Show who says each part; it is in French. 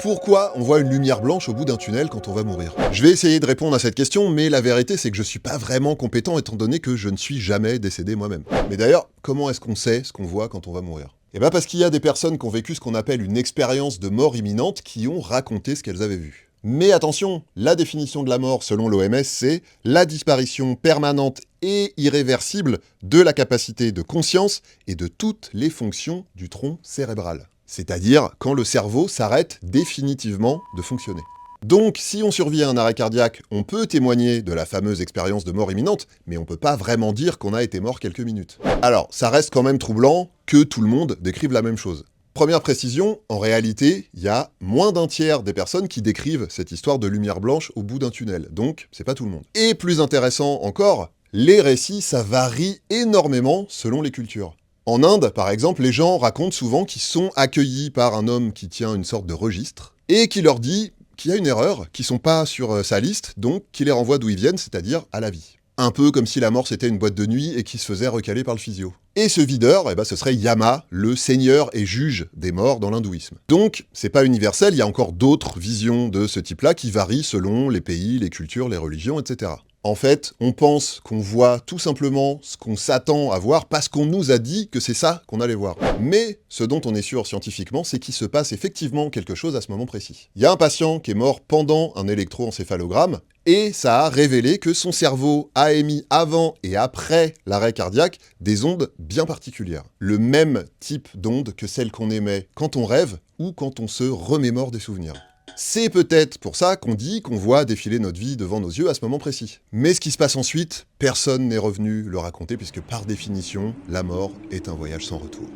Speaker 1: Pourquoi on voit une lumière blanche au bout d'un tunnel quand on va mourir? Je vais essayer de répondre à cette question, mais la vérité c'est que je suis pas vraiment compétent étant donné que je ne suis jamais décédé moi-même. Mais d'ailleurs, comment est-ce qu'on sait ce qu'on voit quand on va mourir? Eh ben parce qu'il y a des personnes qui ont vécu ce qu'on appelle une expérience de mort imminente qui ont raconté ce qu'elles avaient vu. Mais attention, la définition de la mort selon l'OMS, c'est la disparition permanente et irréversible de la capacité de conscience et de toutes les fonctions du tronc cérébral. C'est-à-dire quand le cerveau s'arrête définitivement de fonctionner. Donc, si on survit à un arrêt cardiaque, on peut témoigner de la fameuse expérience de mort imminente, mais on peut pas vraiment dire qu'on a été mort quelques minutes. Alors, ça reste quand même troublant que tout le monde décrive la même chose. Première précision, en réalité, il y a moins d'un tiers des personnes qui décrivent cette histoire de lumière blanche au bout d'un tunnel, donc c'est pas tout le monde. Et plus intéressant encore, les récits, ça varie énormément selon les cultures. En Inde, par exemple, les gens racontent souvent qu'ils sont accueillis par un homme qui tient une sorte de registre, et qui leur dit qu'il y a une erreur, qu'ils sont pas sur sa liste, donc qui les renvoie d'où ils viennent, c'est-à-dire à la vie. Un peu comme si la mort c'était une boîte de nuit et qui se faisait recaler par le physio. Et ce videur, ce serait Yama, le seigneur et juge des morts dans l'hindouisme. Donc, c'est pas universel, il y a encore d'autres visions de ce type-là qui varient selon les pays, les cultures, les religions, etc. En fait, on pense qu'on voit tout simplement ce qu'on s'attend à voir parce qu'on nous a dit que c'est ça qu'on allait voir. Mais ce dont on est sûr scientifiquement, c'est qu'il se passe effectivement quelque chose à ce moment précis. Il y a un patient qui est mort pendant un électroencéphalogramme et ça a révélé que son cerveau a émis avant et après l'arrêt cardiaque des ondes bien particulières. Le même type d'ondes que celles qu'on émet quand on rêve ou quand on se remémore des souvenirs. C'est peut-être pour ça qu'on dit qu'on voit défiler notre vie devant nos yeux à ce moment précis. Mais ce qui se passe ensuite, personne n'est revenu le raconter puisque par définition, la mort est un voyage sans retour.